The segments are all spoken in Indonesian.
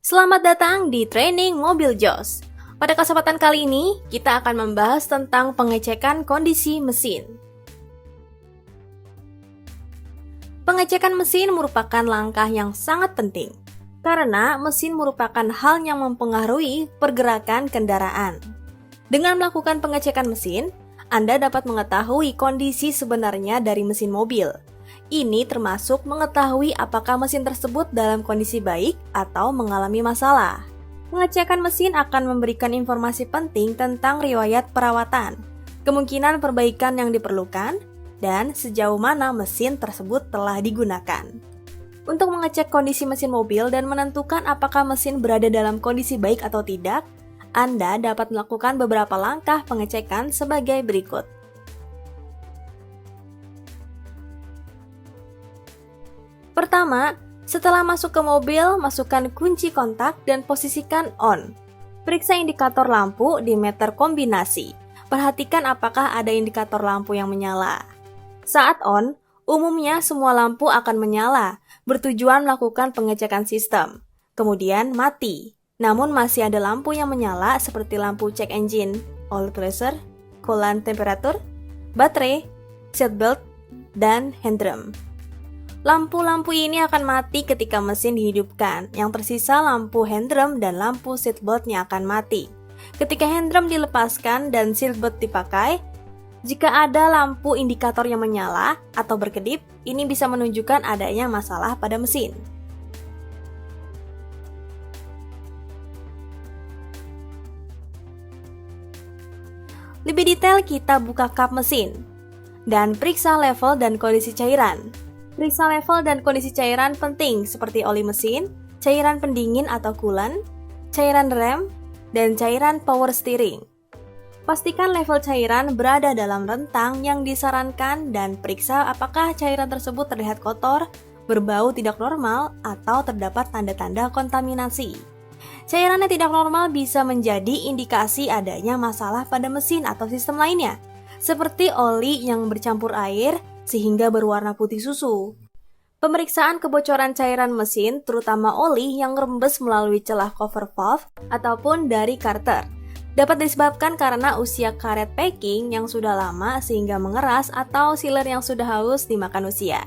Selamat datang di Training Mobil Joss. Pada kesempatan kali ini, kita akan membahas tentang pengecekan kondisi mesin. Pengecekan mesin merupakan langkah yang sangat penting, karena mesin merupakan hal yang mempengaruhi pergerakan kendaraan. Dengan melakukan pengecekan mesin, Anda dapat mengetahui kondisi sebenarnya dari mesin mobil. Ini termasuk mengetahui apakah mesin tersebut dalam kondisi baik atau mengalami masalah. Pengecekan mesin akan memberikan informasi penting tentang riwayat perawatan, kemungkinan perbaikan yang diperlukan, dan sejauh mana mesin tersebut telah digunakan. Untuk mengecek kondisi mesin mobil dan menentukan apakah mesin berada dalam kondisi baik atau tidak, Anda dapat melakukan beberapa langkah pengecekan sebagai berikut. Pertama, setelah masuk ke mobil, masukkan kunci kontak dan posisikan on. Periksa indikator lampu di meter kombinasi. Perhatikan apakah ada indikator lampu yang menyala. Saat on, umumnya semua lampu akan menyala, bertujuan melakukan pengecekan sistem. Kemudian mati. Namun masih ada lampu yang menyala seperti lampu check engine, oil pressure, coolant temperature, baterai, seatbelt, dan hand drum. Lampu-lampu ini akan mati ketika mesin dihidupkan. Yang tersisa lampu hand drum dan lampu seatbeltnya akan mati. Ketika hand drum dilepaskan dan seatbelt dipakai, jika ada lampu indikator yang menyala atau berkedip, ini bisa menunjukkan adanya masalah pada mesin. Lebih detail, kita buka kap mesin dan periksa level dan kondisi cairan. Periksa level dan kondisi cairan penting seperti oli mesin, cairan pendingin atau coolant, cairan rem, dan cairan power steering. Pastikan level cairan berada dalam rentang yang disarankan dan periksa apakah cairan tersebut terlihat kotor, berbau tidak normal, atau terdapat tanda-tanda kontaminasi. Cairan yang tidak normal bisa menjadi indikasi adanya masalah pada mesin atau sistem lainnya, seperti oli yang bercampur air sehingga berwarna putih susu. Pemeriksaan kebocoran cairan mesin, terutama oli yang rembes melalui celah cover valve ataupun dari karter, dapat disebabkan karena usia karet packing yang sudah lama sehingga mengeras atau sealer yang sudah haus dimakan usia.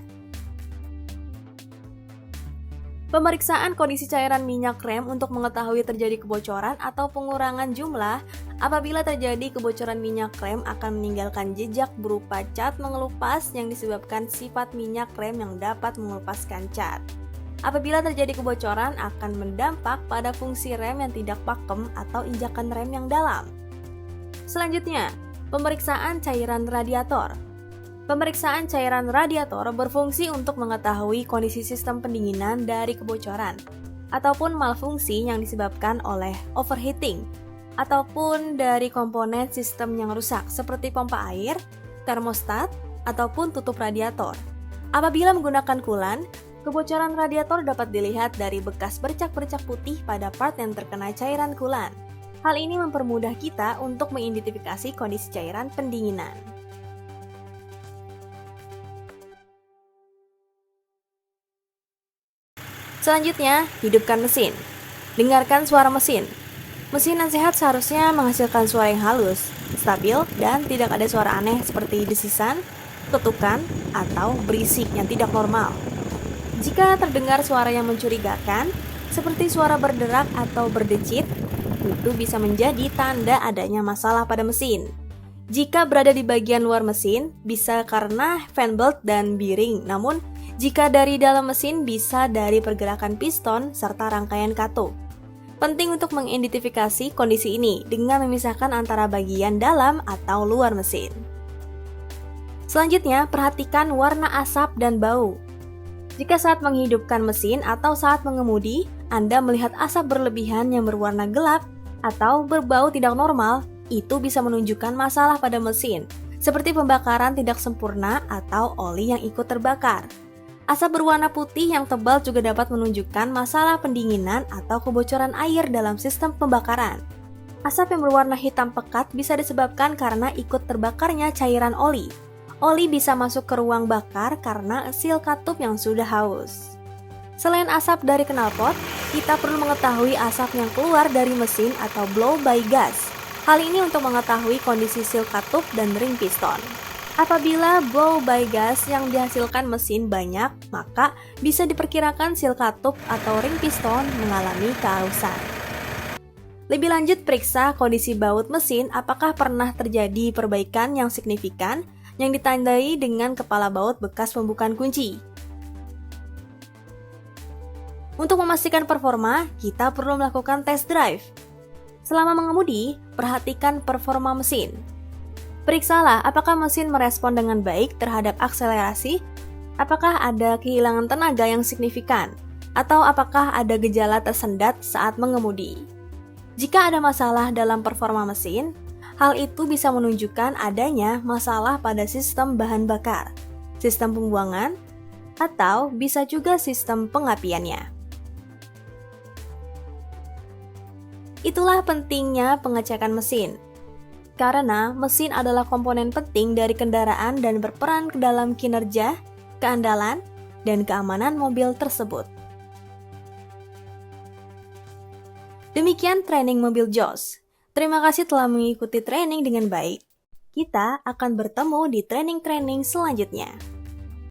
Pemeriksaan kondisi cairan minyak rem untuk mengetahui terjadi kebocoran atau pengurangan jumlah. Apabila terjadi kebocoran minyak rem akan meninggalkan jejak berupa cat mengelupas yang disebabkan sifat minyak rem yang dapat mengelupaskan cat. Apabila terjadi kebocoran akan berdampak pada fungsi rem yang tidak pakem atau injakan rem yang dalam. Selanjutnya, pemeriksaan cairan radiator. Pemeriksaan cairan radiator berfungsi untuk mengetahui kondisi sistem pendinginan dari kebocoran ataupun malfungsi yang disebabkan oleh overheating ataupun dari komponen sistem yang rusak seperti pompa air, termostat, ataupun tutup radiator. Apabila menggunakan coolant, kebocoran radiator dapat dilihat dari bekas bercak-bercak putih pada part yang terkena cairan coolant. Hal ini mempermudah kita untuk mengidentifikasi kondisi cairan pendinginan. Selanjutnya, hidupkan mesin. Dengarkan suara mesin. Mesin yang sehat seharusnya menghasilkan suara yang halus, stabil, dan tidak ada suara aneh seperti desisan, ketukan, atau berisik yang tidak normal. Jika terdengar suara yang mencurigakan, seperti suara berderak atau berdecit, itu bisa menjadi tanda adanya masalah pada mesin. Jika berada di bagian luar mesin, bisa karena fan belt dan bearing, namun jika dari dalam mesin bisa dari pergerakan piston serta rangkaian katup. Penting untuk mengidentifikasi kondisi ini dengan memisahkan antara bagian dalam atau luar mesin. Selanjutnya, perhatikan warna asap dan bau. Jika saat menghidupkan mesin atau saat mengemudi, Anda melihat asap berlebihan yang berwarna gelap atau berbau tidak normal, itu bisa menunjukkan masalah pada mesin, seperti pembakaran tidak sempurna atau oli yang ikut terbakar. Asap berwarna putih yang tebal juga dapat menunjukkan masalah pendinginan atau kebocoran air dalam sistem pembakaran. Asap yang berwarna hitam pekat bisa disebabkan karena ikut terbakarnya cairan oli. Oli bisa masuk ke ruang bakar karena seal katup yang sudah haus. Selain asap dari knalpot, kita perlu mengetahui asap yang keluar dari mesin atau blow-by gas. Hal ini untuk mengetahui kondisi seal katup dan ring piston. Apabila blow-by gas yang dihasilkan mesin banyak, maka bisa diperkirakan seal katup atau ring piston mengalami keharusan. Lebih lanjut, periksa kondisi baut mesin apakah pernah terjadi perbaikan yang signifikan yang ditandai dengan kepala baut bekas pembukaan kunci. Untuk memastikan performa, kita perlu melakukan test drive. Selama mengemudi, perhatikan performa mesin. Periksalah apakah mesin merespon dengan baik terhadap akselerasi, apakah ada kehilangan tenaga yang signifikan, atau apakah ada gejala tersendat saat mengemudi. Jika ada masalah dalam performa mesin, hal itu bisa menunjukkan adanya masalah pada sistem bahan bakar, sistem pembuangan, atau bisa juga sistem pengapiannya. Itulah pentingnya pengecekan mesin. Karena mesin adalah komponen penting dari kendaraan dan berperan ke dalam kinerja, keandalan, dan keamanan mobil tersebut. Demikian training mobil JOS. Terima kasih telah mengikuti training dengan baik. Kita akan bertemu di training-training selanjutnya.